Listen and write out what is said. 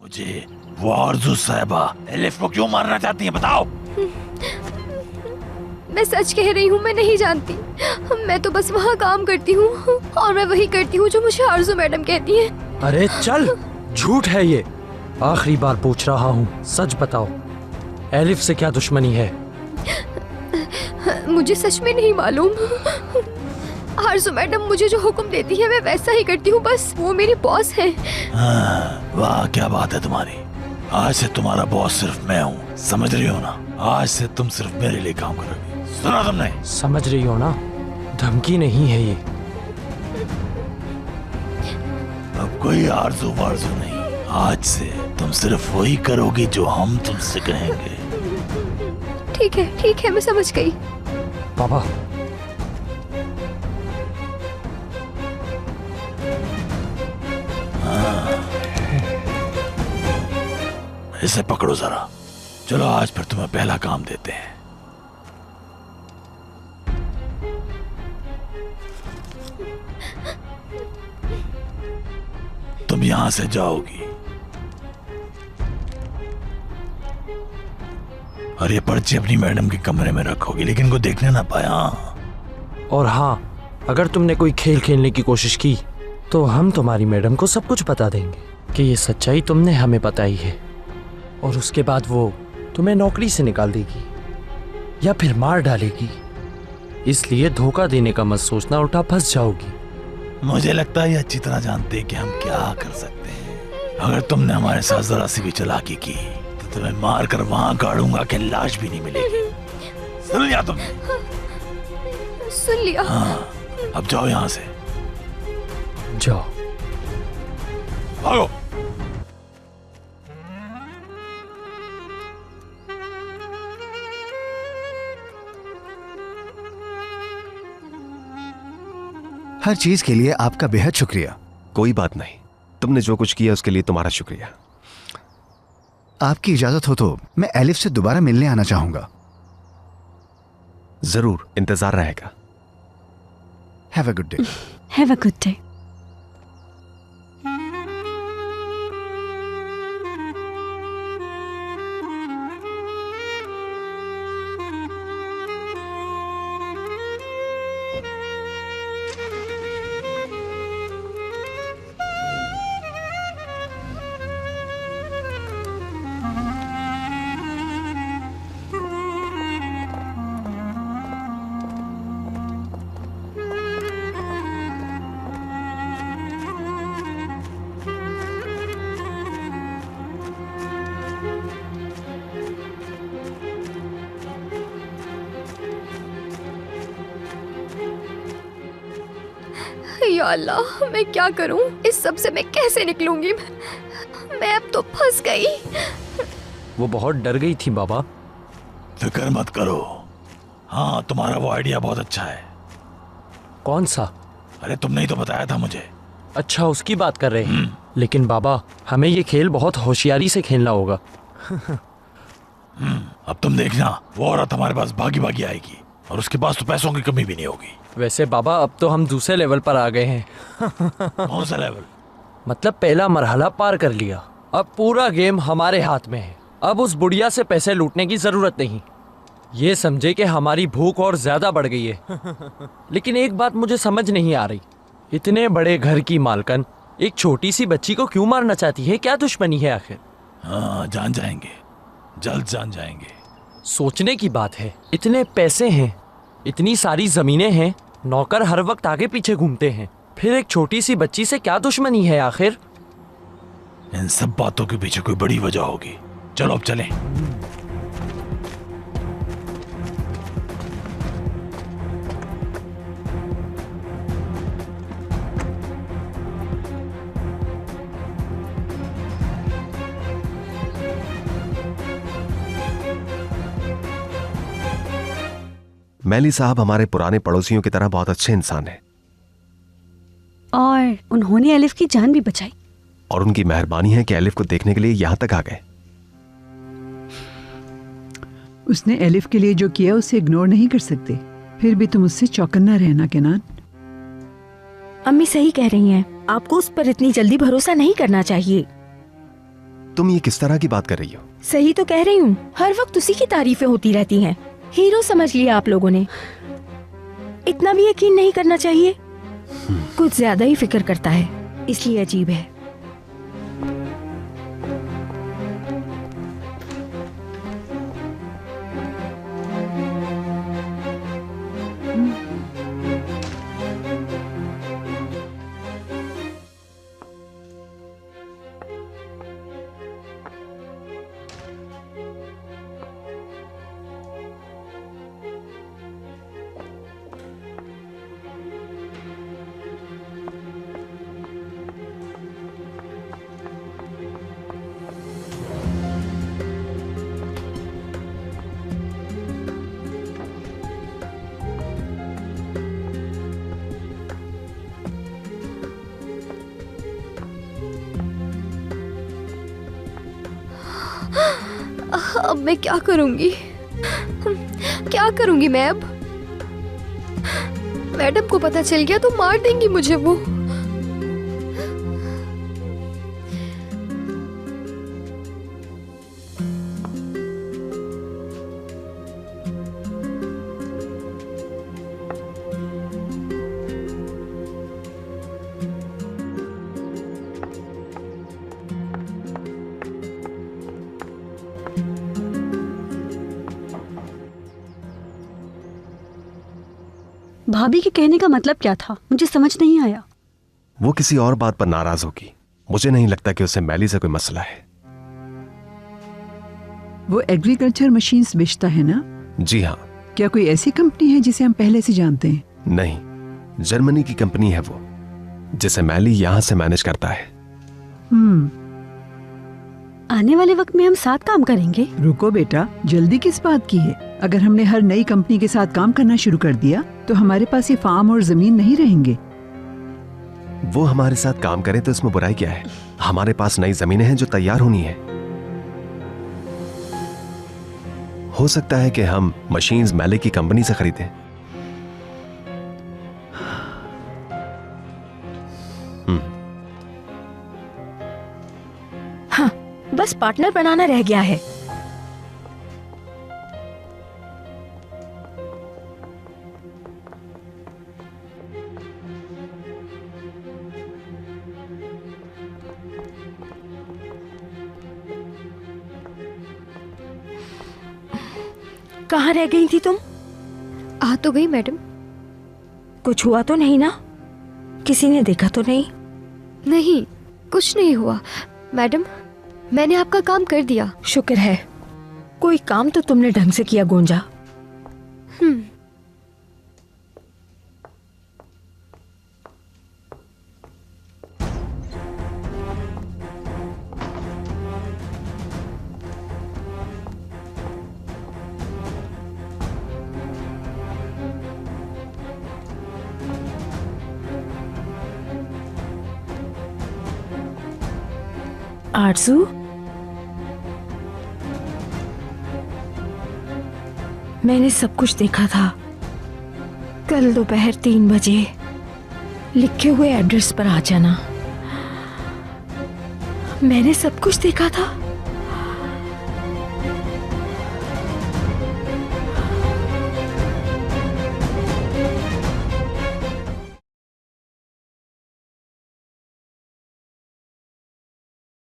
मुझे वो आरज़ू साहिबा एलिफ को क्यों मारना चाहती हैं, बताओ। मैं सच कह रही हूँ, मैं नहीं जानती। मैं तो बस वहाँ काम करती हूँ और मैं वही करती हूँ जो मुझे आरज़ू मैडम कहती हैं। अरे चल, झूठ है ये। आखिरी बार पूछ रहा हूँ, सच बताओ, एलिफ से क्या दुश्मनी है? मुझे सच में नहीं मालूम। आरज़ू मैडम मुझे जो हुक्म देती है मैं वैसा ही करती हूँ, बस वो मेरी बॉस है। वाह क्या बात है तुम्हारी। आज से तुम्हारा बॉस सिर्फ मैं हूँ, समझ रही हो ना। आज से तुम सिर्फ मेरे लिए काम करोगी, सुना तुमने? समझ रही हो ना, धमकी नहीं है ये। अब कोई आरज़ू वारज़ू नहीं, आज से तुम सिर्फ वही करोगी जो हम तुमसे कहेंगे। ठीक है, मैं समझ गई। बाबा, इसे पकड़ो जरा। चलो आज फिर तुम्हें पहला काम देते हैं। तुम यहां से जाओगी और ये पर्ची अपनी मैडम के कमरे में रखोगी, लेकिन को देखने ना पाया। और हाँ, अगर तुमने कोई खेल खेलने की कोशिश की तो हम तुम्हारी मैडम को सब कुछ बता देंगे कि ये सच्चाई तुमने हमें बताई है, और उसके बाद वो तुम्हें नौकरी से निकाल देगी या फिर मार डालेगी। इसलिए धोखा देने का मत सोचना, उल्टा फंस जाओगी। मुझे लगता है ये अच्छी तरह जानते हैं कि हम क्या कर सकते हैं। अगर तुमने हमारे साथ जरा सी भी चालाकी की तो तुम्हें मार कर वहां गाड़ूंगा कि लाश भी नहीं मिलेगी। सुन लिया तुमने? सुन लिया। हाँ, अब जाओ यहां से, जाओ। भागो। हर चीज के लिए आपका बेहद शुक्रिया। कोई बात नहीं, तुमने जो कुछ किया उसके लिए तुम्हारा शुक्रिया। आपकी इजाजत हो तो मैं एलिफ से दोबारा मिलने आना चाहूंगा। जरूर, इंतजार रहेगा। Have a good day. Have a good day. या अल्लाह, मैं क्या करूं? इस सब से मैं कैसे निकलूंगी? मैं अब तो फंस गई। वो बहुत डर गई थी बाबा। फिक्र मत करो। हाँ, तुम्हारा वो आइडिया बहुत अच्छा है। कौन सा? अरे तुमने ही तो बताया था मुझे। अच्छा, उसकी बात कर रहे हैं। लेकिन बाबा, हमें ये खेल बहुत होशियारी से खेलना होगा। अब तुम देखना, वो औरत हमारे पास भागी भागी आएगी और उसके पास तो पैसों की कमी भी नहीं होगी। वैसे बाबा, अब तो हम दूसरे लेवल पर आ गए हैं। कौन सा लेवल? मतलब पहला मरहला पार कर लिया। अब पूरा गेम हमारे हाथ में है। अब उस बुढ़िया से पैसे लूटने की जरूरत नहीं। ये समझे कि हमारी भूख और ज्यादा बढ़ गई है। लेकिन एक बात मुझे समझ नहीं आ रही, इतने बड़े घर की मालकन एक छोटी सी बच्ची को क्यों मारना चाहती है? क्या दुश्मनी है आखिर? हाँ, जान जाएंगे, जल्द जान जाएंगे। सोचने की बात है, इतने पैसे हैं, इतनी सारी जमीनें हैं, नौकर हर वक्त आगे पीछे घूमते हैं, फिर एक छोटी सी बच्ची से क्या दुश्मनी है आखिर? इन सब बातों के पीछे कोई बड़ी वजह होगी। चलो अब चलें। मैली साहब हमारे पुराने पड़ोसियों की तरह बहुत अच्छे इंसान हैं, और उन्होंने एलिफ की जान भी बचाई। और उनकी मेहरबानी है कि एलिफ को देखने के लिए यहां तक आ गए। उसने एलिफ के लिए जो किया उसे इग्नोर नहीं कर सकते। फिर भी तुम उससे चौकन्ना रहना केनान। अम्मी सही कह रही हैं, आपको उस पर इतनी जल्दी भरोसा नहीं करना चाहिए। तुम ये किस तरह की बात कर रही हो? सही तो कह रही हूँ, हर वक्त उसी की तारीफें होती रहती हैं। हीरो समझ लिया आप लोगों ने। इतना भी यकीन नहीं करना चाहिए, कुछ ज्यादा ही फिक्र करता है, इसलिए अजीब है। अब मैं क्या करूंगी? क्या करूंगी मैं अब? मैडम को पता चल गया तो मार देंगी मुझे वो। भाभी के कहने का मतलब क्या था, मुझे समझ नहीं आया। वो किसी और बात पर नाराज होगी। मुझे नहीं लगता कि उसे मैली से कोई मसला है। वो एग्रीकल्चर मशीन्स बेचता है ना? जी हाँ। क्या कोई ऐसी कंपनी है जिसे हम पहले से जानते हैं? नहीं, जर्मनी की कंपनी है वो, जिसे मैली यहां से मैनेज करता है। आने वाले वक्त में हम साथ काम करेंगे। रुको बेटा, जल्दी किस बात की है? अगर हमने हर नई कंपनी के साथ काम करना शुरू कर दिया तो हमारे पास ये फार्म और जमीन नहीं रहेंगे। वो हमारे साथ काम करे तो इसमें बुराई क्या है? हमारे पास नई जमीनें हैं जो तैयार होनी है। हो सकता है कि हम मशीन्स मैली की कंपनी से खरीदें। हाँ, बस पार्टनर बनाना रह गया है। कहाँ रह गई थी तुम? आ तो गई मैडम। कुछ हुआ तो नहीं ना? किसी ने देखा तो नहीं? नहीं, कुछ नहीं हुआ मैडम, मैंने आपका काम कर दिया। शुक्र है, कोई काम तो तुमने ढंग से किया गोंजा। आरज़ू, मैंने सब कुछ देखा था। कल दोपहर 3 बजे लिखे हुए एड्रेस पर आ जाना। मैंने सब कुछ देखा था।